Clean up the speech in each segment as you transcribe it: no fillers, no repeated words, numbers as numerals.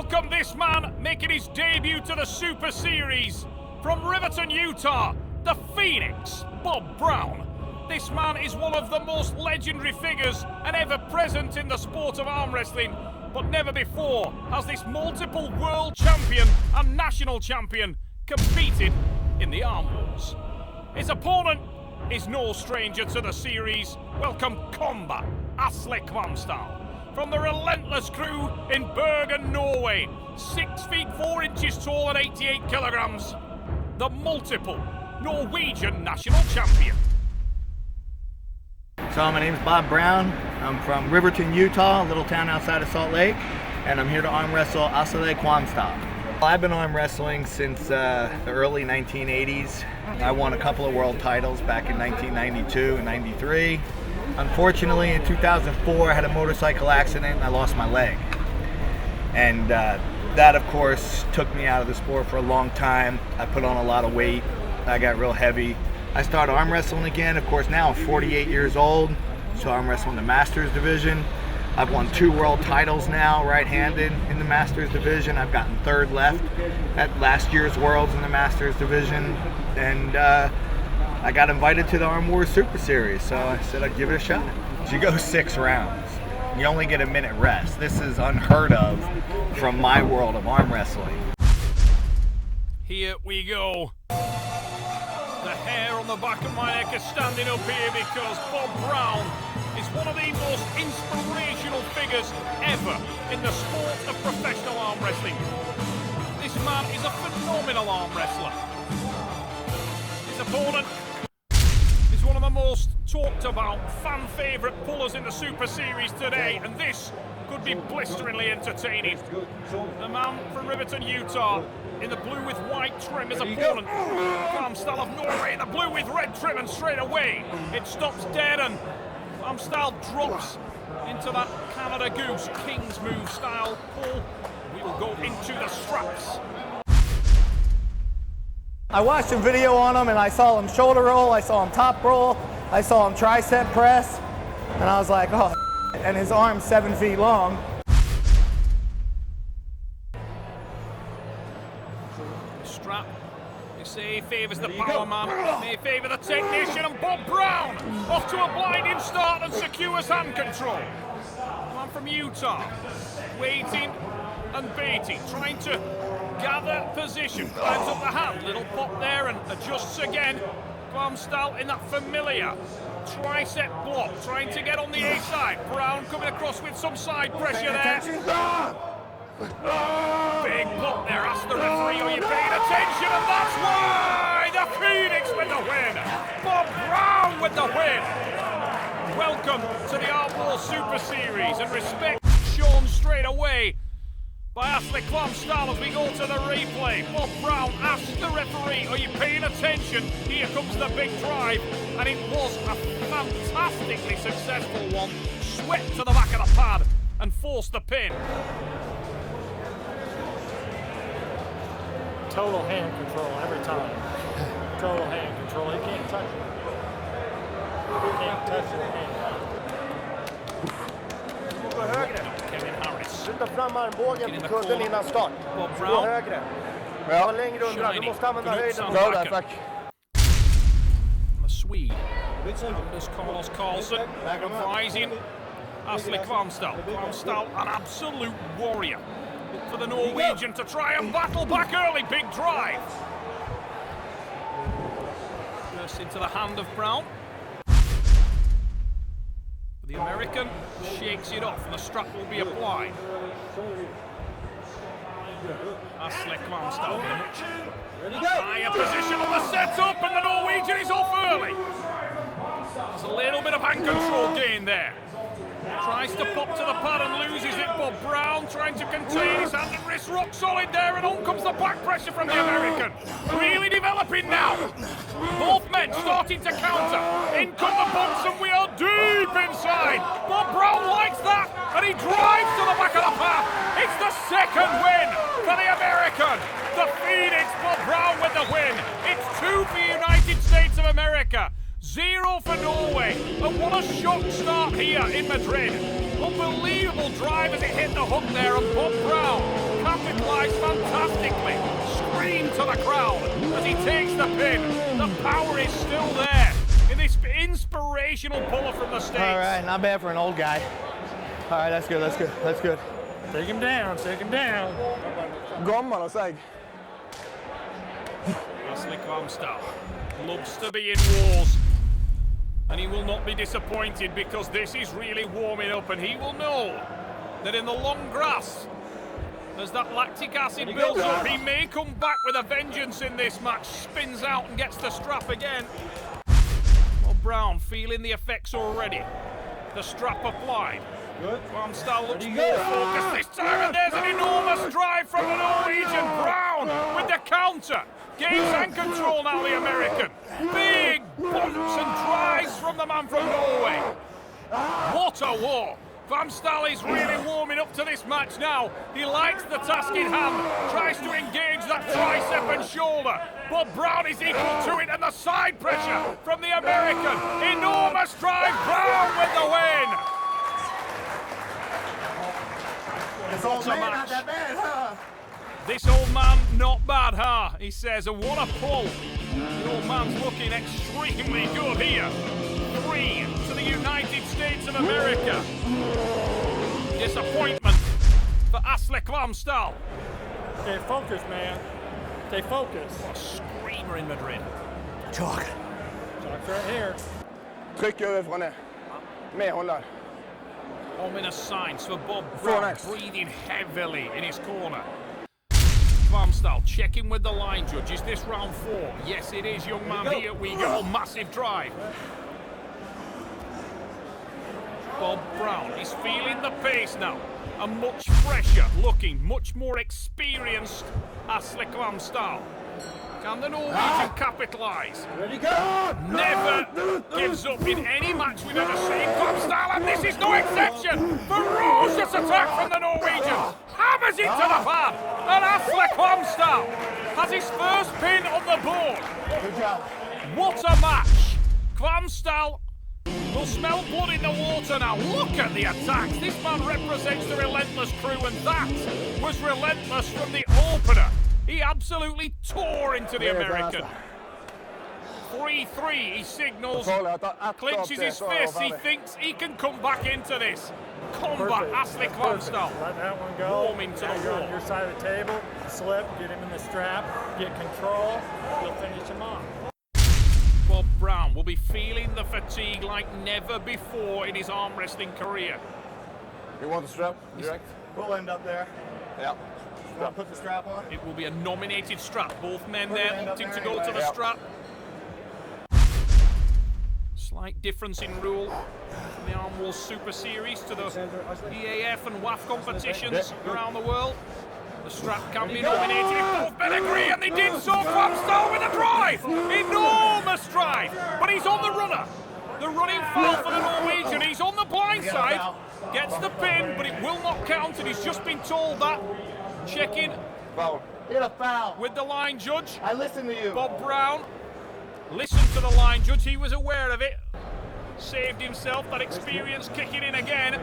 welcome this man making his debut to the Super Series. From Riverton, Utah, the Phoenix, Bob Brown. This man is one of the most legendary figures and ever present in the sport of arm wrestling, but never before has this multiple world champion and national champion competed in the arm wars. His opponent is no stranger to the series. Welcome Combat Asle Kvamsdal. From the relentless crew in Bergen, Norway, 6 feet 4 inches tall and 88 kilograms, the multiple Norwegian national champion. So my name is Bob Brown. I'm from Riverton, Utah, a little town outside of Salt Lake, and I'm here to arm wrestle Asle Kvamsdal. I've been arm wrestling since the early 1980s. I won a couple of world titles back in 1992 and 93. Unfortunately, in 2004, I had a motorcycle accident and I lost my leg. And that, of course, took me out of the sport for a long time. I put on a lot of weight. I got real heavy. I started arm wrestling again. Of course, now I'm 48 years old, so I'm wrestling the Masters division. I've won 2 world titles now, right-handed, in the Masters division. I've gotten 3rd left at last year's Worlds in the Masters division. And I got invited to the Arm Wars Super Series, so I said I'd give it a shot. You go 6 rounds. You only get a minute rest. This is unheard of from my world of arm wrestling. Here we go. The hair on the back of my neck is standing up here because Bob Brown is one of the most inspirational figures ever in the sport of professional arm wrestling. This man is a phenomenal arm wrestler. His opponent is one of the most talked about fan favourite pullers in the Super Series today, and this could be blisteringly entertaining. The man from Riverton, Utah, in the blue with white trim, his opponent, Kvamsdal of Norway, in the blue with red trim, and straight away it stops dead and Kvamsdal drops into that Canada Goose King's move style pull. We will go into the straps. I watched a video on him and I saw him shoulder roll, I saw him top roll, I saw him tricep press, and I was like, oh, and his arm's 7 feet long. Strap, they say, favours the power man, they favour the technician, and Bob Brown off to a blinding start and secures hand control. Man from Utah, waiting and baiting, trying to gather position, climbs up the hand, little pop there and adjusts again. Kvamsdal in that familiar tricep block, trying to get on the A side. Brown coming across with some side pressure there. Big pop there, ask the referee, are you paying attention? And that's why the Phoenix with the win. Bob Brown with the win. Welcome to the Arm Wars Super Series, and respect shown straight away by Asle Kvamsdal as we go to the replay. Bob Brown asks the referee, are you paying attention? Here comes the big drive, and it was a fantastically successful one. Swept to the back of the pad and forced the pin. Total hand control every time. Total hand control. You can't touch it. You can't touch your hand. Gå högre. Flytta fram armbågen till kudden innan start. Gå högre. Ja. Längre under. Du måste använda höjden. Bra där, tack. The Swede, Anders Carlos Karlsson, advising Asle Kvamsdal. Kvamsdal, an absolute warrior. For the Norwegian to try and battle back early, big drive. First into the hand of Brown. The American shakes it off and the strap will be applied. Asle Kvamsdal. Higher position on the setup, and the Norwegian is off early. There's a little bit of hand control gain there. Tries to pop to the pad and loses it. Bob Brown trying to contain his hand and wrist, rock solid there, and on comes the back pressure from the American. Really developing now. Both men starting to counter. In come the bumps and we are deep inside. Bob Brown likes that, and he drives to the back of the pad. It's the second win for the American. The Phoenix, Bob Brown with the win. It's 2 for the United States of America. 0 for Norway, and what a shock start here in Madrid. Unbelievable drive as it hit the hook there, and Bob Brown drives fantastically. Scream to the crowd as he takes the pin. The power is still there in this inspirational puller from the States. All right, not bad for an old guy. All right, that's good, that's good, that's good. Take him down, take him down. Gammal och seg. Kvamsdal loves to be in wars, and he will not be disappointed because this is really warming up, and he will know that in the long grass, as that lactic acid builds up, he may come back with a vengeance in this match. Spins out and gets the strap again. Well, Brown feeling the effects already. The strap applied. Kvamsdal looks more focused this time, and there's an enormous drive from the Norwegian. Brown with the counter. Gains hand control now, the American. Big bumps and drives from the man from Norway. What a war. Kvamsdal is really warming up to this match now. He likes the task in hand, tries to engage that tricep and shoulder. But Brown is equal to it, and the side pressure from the American. Enormous drive, Brown with the win. What a match. This old man, not bad, huh? He says, and what a pull. The old man's looking extremely good here. 3 to the United States of America. Disappointment for Kvamsdal. Stay focused, man. Stay focused. Screamer in Madrid. Chalk. Chalk's right here. Tryck över från det. Med håndar. Ominous signs for Bob Four Brown, next. breathing heavily in his corner. Kvamsdal checking with the line judge. Is this round 4? Yes, it is, young man. Here we go. Massive drive. Bob Brown is feeling the pace now. A much fresher looking, much more experienced Kvamsdal. Can the Norwegian capitalise? Ready, go! Never gives up in any match we've ever seen. Kvamsdal, and this is no exception. Ferocious attack from the Norwegians. Hammers into the pad. And Kvamsdal has his first pin on the board. Good job. What a match. Kvamsdal will smell blood in the water now. Look at the attacks. This man represents the relentless crew, and that was relentless from the opener. He absolutely tore into the American. 3-3, he signals, clinches his fist. He thinks he can come back into this. Combat Kvamsdal. Let that one go. Warming to Now the you're wall. on your side of the table. Slip, get him in the strap, get control. You'll finish him off. Bob Brown will be feeling the fatigue like never before in his arm wrestling career. You want the strap? Direct? We'll end up there. Yeah. I'll put the strap on. It will be a nominated strap. Both men there opting to go to the Yeah. strap. Slight difference in rule from the Armwrestling Super Series to the EAF and WAF competitions around the world. The strap can be nominated if both men agree, and they did so. Kvamsdal with a drive! Enormous drive! But he's on the runner. The running foul for the Norwegian. He's on the blind side. Gets the pin, but it will not count, and he's just been told that. Checking Foul. Hit a foul. with the line judge. I listen to you. Bob Brown listened to the line judge. He was aware of it. Saved himself. That experience kicking in again.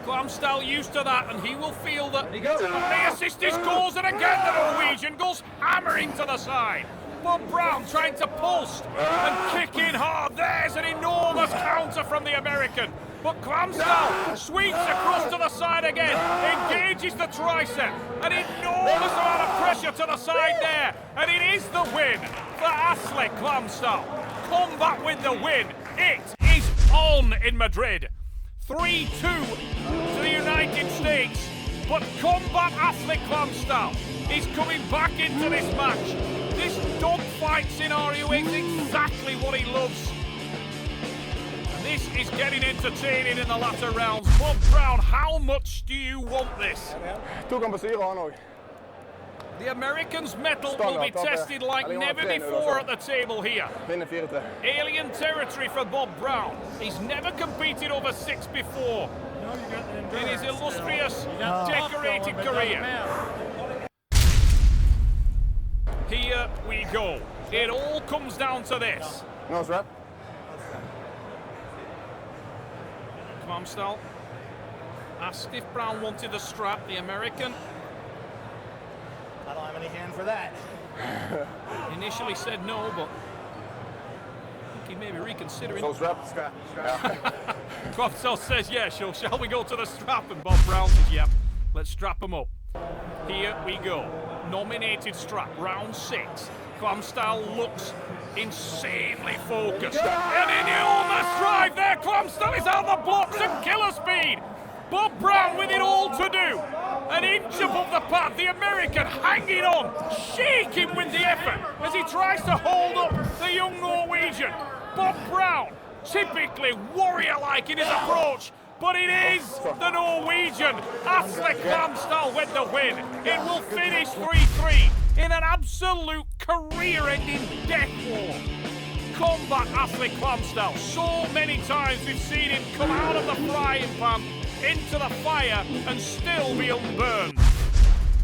Kvamsdal used to that, and he will feel that the assist is scores, and again the Norwegian goes hammering to the side. Bob Brown trying to pulse and kick in hard. There's an enormous counter from the American. But Kvamsdal sweeps across to the side again, engages the tricep. An enormous amount of pressure to the side there. And it is the win for Kvamsdal. Combat with the win. It is on in Madrid. 3-2 to the United States. But Combat Kvamsdal is coming back into this match. This dogfight scenario is exactly what he loves. And this is getting entertaining in the latter rounds. Bob Brown, how much do you want this? Tog han på syre han òg. The Americans' metal will be tested like never before at the table here. Vinner 4-3. Alien territory for Bob Brown. He's never competed over 6 before in his illustrious, decorated career. Here we go. It all comes down to this. No strap. Kvamsdal asked if Brown wanted the strap. The American I don't have any hand for that. Initially said no, but I think he may be reconsidering. So strap. Kvamsdal says yes. Shall we go to the strap? And Bob Brown says yep. Let's strap him up. Here we go. Nominated strap, round 6. Kvamsdal looks insanely focused. And in the enormous drive there, Kvamsdal is out the blocks at killer speed. Bob Brown with it all to do. An inch above the pad, the American hanging on, shaking with the effort as he tries to hold up the young Norwegian. Bob Brown, typically warrior-like in his approach, but it is the Norwegian, Asle Kvamsdal, with the win. It will finish 3-3 in an absolute career-ending death war. Combat Asle Kvamsdal. So many times we've seen him come out of the frying pan into the fire and still be unburned.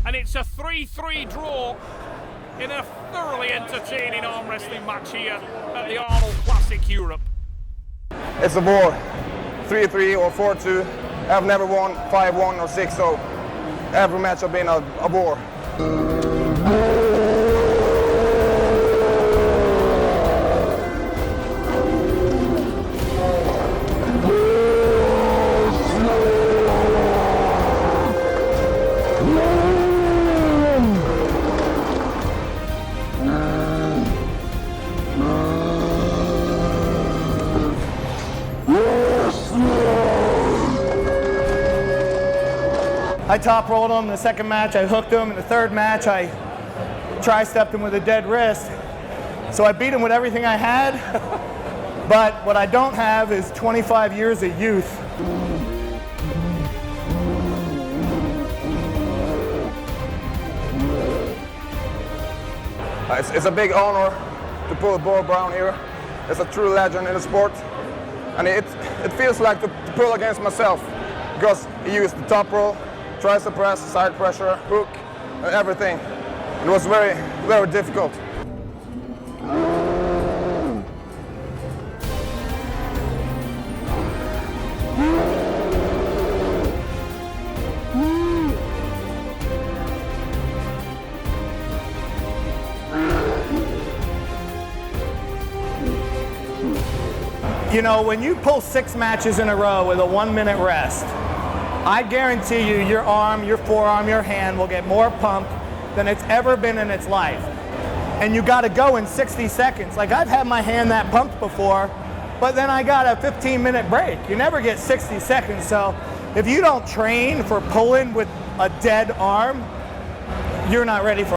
And it's a 3-3 draw in a thoroughly entertaining arm wrestling match here at the Arnold Classic Europe. It's a war. 3-3 or 4-2. I've never won 5-1 or 6-0. Every match has been a war. I top rolled him in the second match, I hooked him. In the third match, I tri-stepped him with a dead wrist. So I beat him with everything I had, but what I don't have is 25 years of youth. It's a big honor to pull Bob Brown here. It's a true legend in the sport. And it feels like to pull against myself because he used the top roll, tricep press, side pressure, hook, and everything. It was very, very difficult. You know, when you pull 6 matches in a row with a 1-minute rest, I guarantee you your arm, your forearm, your hand will get more pumped than it's ever been in its life. And you got to go in 60 seconds. Like, I've had my hand that pumped before, but then I got a 15-minute break. You never get 60 seconds. So if you don't train for pulling with a dead arm, you're not ready for